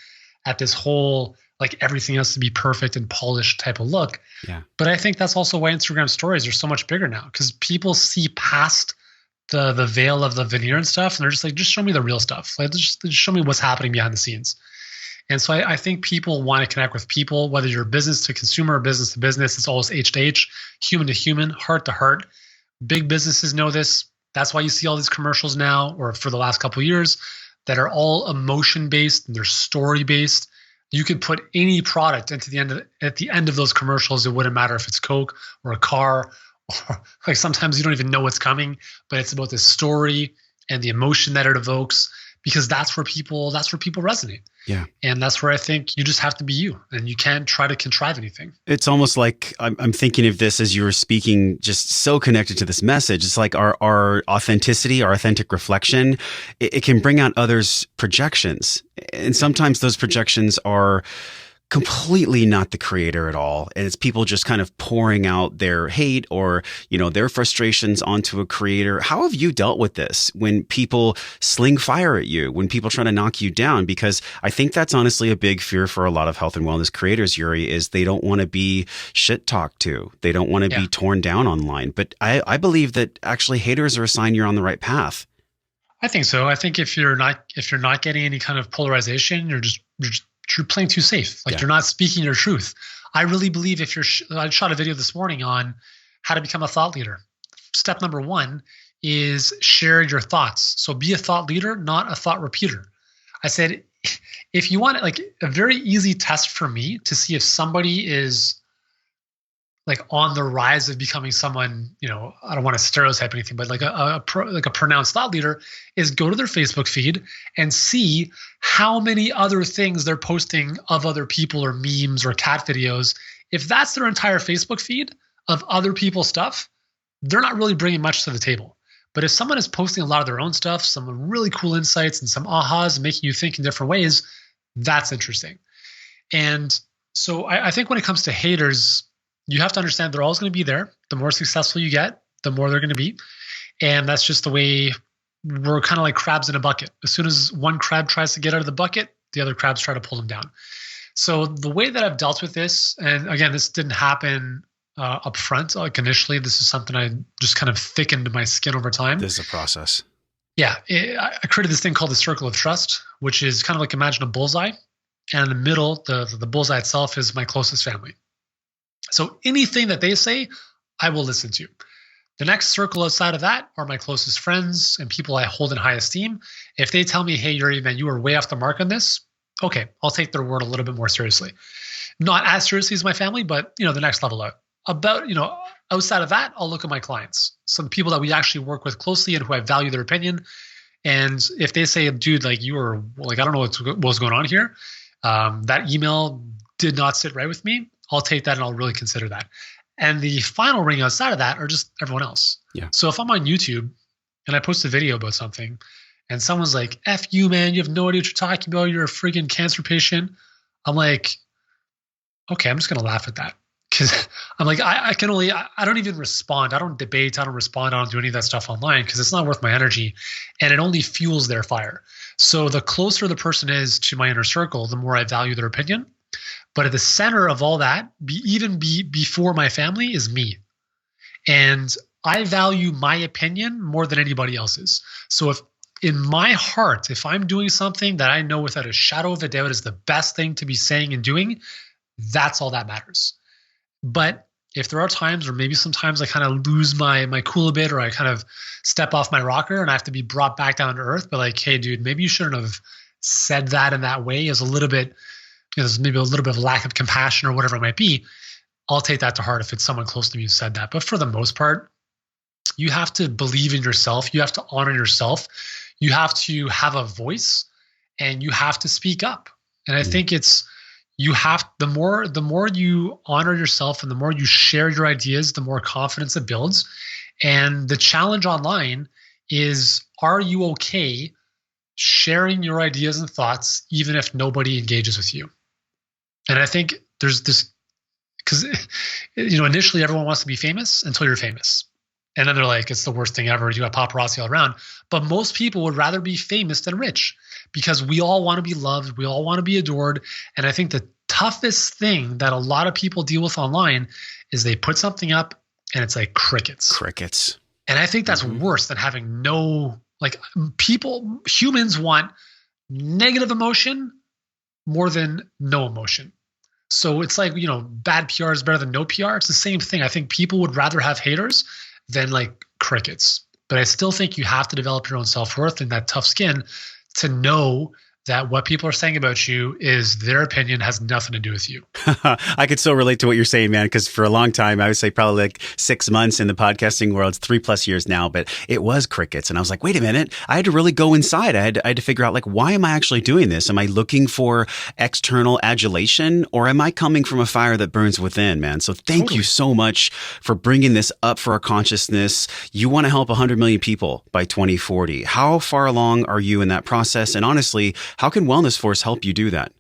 at this whole, like everything has to be perfect and polished type of look.
Yeah.
But I think that's also why Instagram stories are so much bigger now, because people see past the veil of the veneer and stuff. And they're just like, just show me the real stuff. Like just show me what's happening behind the scenes. And so I think people want to connect with people, whether you're business to consumer or business to business. It's always H to H, human to human, heart to heart. Big businesses know this. That's why you see all these commercials now, or for the last couple of years, that are all emotion-based and they're story-based. You could put any product at the end of those commercials. It wouldn't matter if it's Coke or a car, or like sometimes you don't even know what's coming, but it's about the story and the emotion that it evokes. because that's where people resonate.
Yeah.
And that's where I think you just have to be you, and you can't try to contrive anything.
It's almost like I'm thinking of this as you were speaking, just so connected to this message. It's like our authenticity, our authentic reflection, it can bring out others' projections. And sometimes those projections are completely not the creator at all. And it's people just kind of pouring out their hate or, their frustrations onto a creator. How have you dealt with this when people sling fire at you, when people try to knock you down? Because I think that's honestly a big fear for a lot of health and wellness creators, Yuri, is they don't want to be shit talked to. They don't want to be torn down online. But I believe that actually haters are a sign you're on the right path.
I think so. I think if you're not getting any kind of polarization, you're playing too safe. Like, you're not speaking your truth. I really believe I shot a video this morning on how to become a thought leader. Step number 1 is share your thoughts. So be a thought leader, not a thought repeater. I said, if you want like a very easy test for me to see if somebody is like on the rise of becoming someone, I don't want to stereotype anything, but like a pronounced thought leader, is go to their Facebook feed and see how many other things they're posting of other people or memes or cat videos. If that's their entire Facebook feed of other people's stuff, they're not really bringing much to the table. But if someone is posting a lot of their own stuff, some really cool insights and some ahas and making you think in different ways, that's interesting. And so I think when it comes to haters, you have to understand they're always going to be there. The more successful you get, the more they're going to be. And that's just the way we're kind of like crabs in a bucket. As soon as one crab tries to get out of the bucket, the other crabs try to pull them down. So the way that I've dealt with this, and again, this didn't happen up front. Like initially, this is something I just kind of thickened my skin over time.
This is a process.
Yeah. I created this thing called the circle of trust, which is kind of like, imagine a bullseye. And in the middle, the bullseye itself is my closest family. So anything that they say, I will listen to. The next circle outside of that are my closest friends and people I hold in high esteem. If they tell me, hey, Yuri, man, you were way off the mark on this, okay, I'll take their word a little bit more seriously. Not as seriously as my family, but the next level out. Outside of that, I'll look at my clients, some people that we actually work with closely and who I value their opinion. And if they say, dude, like you were like, I don't know what's going on here. That email did not sit right with me. I'll take that and I'll really consider that. And the final ring outside of that are just everyone else. Yeah. So if I'm on YouTube and I post a video about something and someone's like, F you, man, you have no idea what you're talking about. You're a friggin' cancer patient. I'm like, okay, I'm just going to laugh at that. Because I'm like, I don't even respond. I don't debate. I don't respond. I don't do any of that stuff online because it's not worth my energy. And it only fuels their fire. So the closer the person is to my inner circle, the more I value their opinion. But at the center of all that, before my family, is me. And I value my opinion more than anybody else's. So if in my heart, if I'm doing something that I know without a shadow of a doubt is the best thing to be saying and doing, that's all that matters. But if there are times, or maybe sometimes I kind of lose my cool a bit, or I kind of step off my rocker and I have to be brought back down to earth, but like, hey, dude, maybe you shouldn't have said that in that way, as a little bit, there's maybe a little bit of lack of compassion or whatever it might be. I'll take that to heart if it's someone close to me who said that. But for the most part, you have to believe in yourself. You have to honor yourself. You have to have a voice, and you have to speak up. And I think the more you honor yourself and the more you share your ideas, the more confidence it builds. And the challenge online is, are you okay sharing your ideas and thoughts even if nobody engages with you? And I think there's this, because initially everyone wants to be famous until you're famous. And then they're like, it's the worst thing ever. You got paparazzi all around. But most people would rather be famous than rich, because we all want to be loved. We all want to be adored. And I think the toughest thing that a lot of people deal with online is they put something up and it's like crickets. And I think that's worse than having humans want negative emotion more than no emotion. So it's like, bad PR is better than no PR. It's the same thing. I think people would rather have haters than like crickets. But I still think you have to develop your own self-worth and that tough skin to know that what people are saying about you is their opinion, has nothing to do with you.
I could so relate to what you're saying, man, because for a long time, I would say probably like 6 months in the podcasting world. It's 3+ years now, but it was crickets. And I was like, wait a minute, I had to really go inside. I had to figure out, like, why am I actually doing this? Am I looking for external adulation, or am I coming from a fire that burns within, man? So thank you so much for bringing this up for our consciousness. You want to help 100 million people by 2040. How far along are you in that process? And honestly, how can Wellness Force help you do that?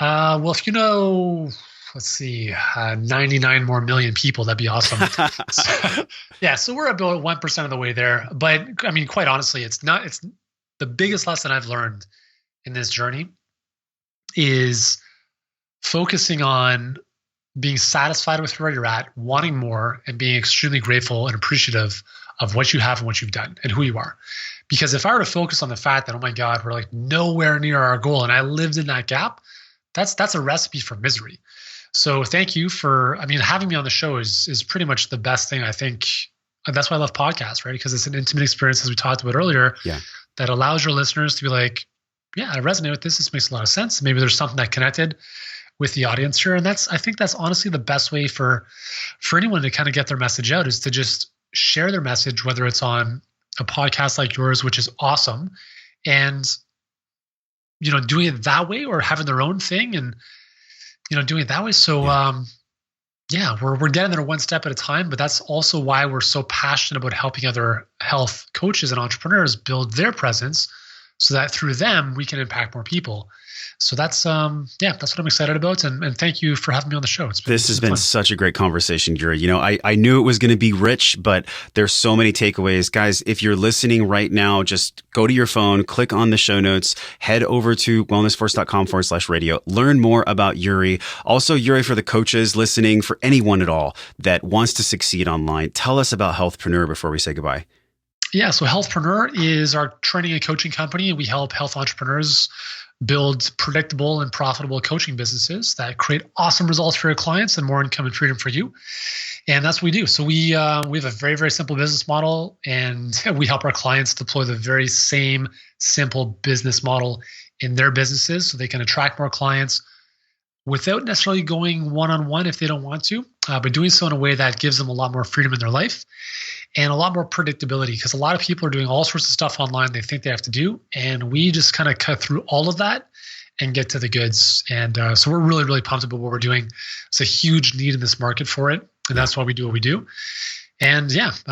Well, if you know, let's see, 99 more million people, that'd be awesome. So we're about 1% of the way there. But I mean, quite honestly, it's the biggest lesson I've learned in this journey is focusing on being satisfied with where you're at, wanting more, and being extremely grateful and appreciative of what you have and what you've done and who you are. Because if I were to focus on the fact that, oh my God, we're like nowhere near our goal and I lived in that gap, that's a recipe for misery. So thank you for, having me on the show is pretty much the best thing, I think. That's why I love podcasts, right? Because it's an intimate experience, as we talked about earlier, that allows your listeners to be like, yeah, I resonate with this. This makes a lot of sense. Maybe there's something that connected with the audience here. And I think that's honestly the best way for anyone to kind of get their message out, is to just share their message, whether it's on a podcast like yours, which is awesome, and doing it that way, or having their own thing and doing it that way. So we're getting there one step at a time, but that's also why we're so passionate about helping other health coaches and entrepreneurs build their presence, so that through them we can impact more people. So that's what I'm excited about. And thank you for having me on the show.
This has been such a great conversation, Yuri. I knew it was going to be rich, but there's so many takeaways. Guys, if you're listening right now, just go to your phone, click on the show notes, head over to wellnessforce.com/radio, learn more about Yuri. Also, Yuri, for the coaches listening, for anyone at all that wants to succeed online, tell us about Healthpreneur before we say goodbye.
Yeah, so Healthpreneur is our training and coaching company. We help health entrepreneurs build predictable and profitable coaching businesses that create awesome results for your clients and more income and freedom for you. And that's what we do. So we have a very, very simple business model, and we help our clients deploy the very same simple business model in their businesses so they can attract more clients without necessarily going one-on-one if they don't want to, but doing so in a way that gives them a lot more freedom in their life and a lot more predictability, because a lot of people are doing all sorts of stuff online they think they have to do. And we just kind of cut through all of that and get to the goods. And so we're really, really pumped about what we're doing. It's a huge need in this market for it. And that's why we do what we do. And that's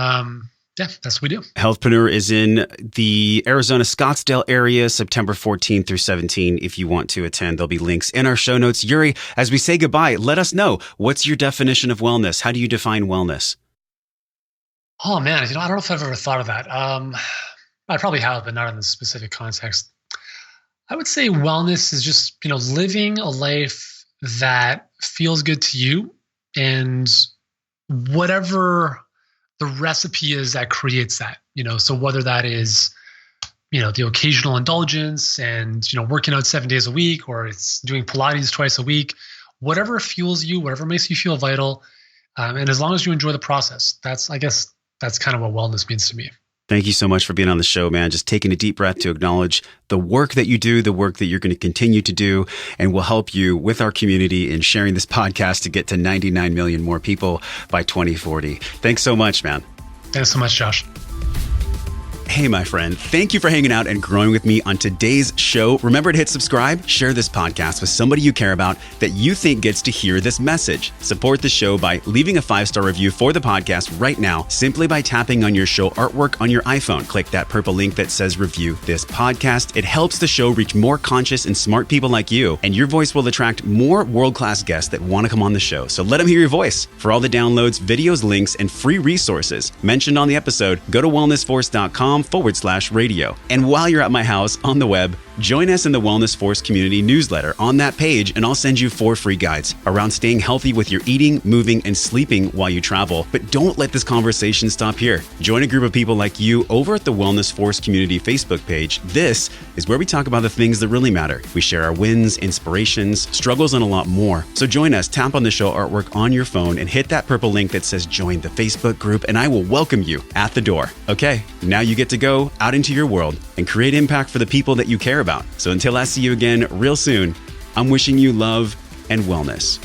what we do. Healthpreneur
is in the Arizona Scottsdale area, September 14 through 17. If you want to attend, there'll be links in our show notes. Yuri, as we say goodbye, let us know, what's your definition of wellness? How do you define wellness?
Oh man, I don't know if I've ever thought of that. I probably have, but not in this specific context. I would say wellness is just, living a life that feels good to you, and whatever the recipe is that creates that, so whether that is, the occasional indulgence and, working out 7 days a week, or it's doing Pilates twice a week, whatever fuels you, whatever makes you feel vital. And as long as you enjoy the process, that's kind of what wellness means to me.
Thank you so much for being on the show, man. Just taking a deep breath to acknowledge the work that you do, the work that you're going to continue to do, and will help you with our community in sharing this podcast to get to 99 million more people by 2040. Thanks so much, man.
Thanks so much, Josh.
Hey, my friend, thank you for hanging out and growing with me on today's show. Remember to hit subscribe, share this podcast with somebody you care about that you think gets to hear this message. Support the show by leaving a 5-star review for the podcast right now, simply by tapping on your show artwork on your iPhone. Click that purple link that says review this podcast. It helps the show reach more conscious and smart people like you, and your voice will attract more world-class guests that want to come on the show. So let them hear your voice. For all the downloads, videos, links, and free resources mentioned on the episode, go to wellnessforce.com/radio. And while you're at my house on the web, join us in the Wellness Force community newsletter on that page, and I'll send you 4 free guides around staying healthy with your eating, moving, and sleeping while you travel. But don't let this conversation stop here. Join a group of people like you over at the Wellness Force community Facebook page. This is where we talk about the things that really matter. We share our wins, inspirations, struggles, and a lot more. So join us, tap on the show artwork on your phone, and hit that purple link that says join the Facebook group, and I will welcome you at the door. Okay, now you get to go out into your world and create impact for the people that you care about. about. So until I see you again real soon, I'm wishing you love and wellness.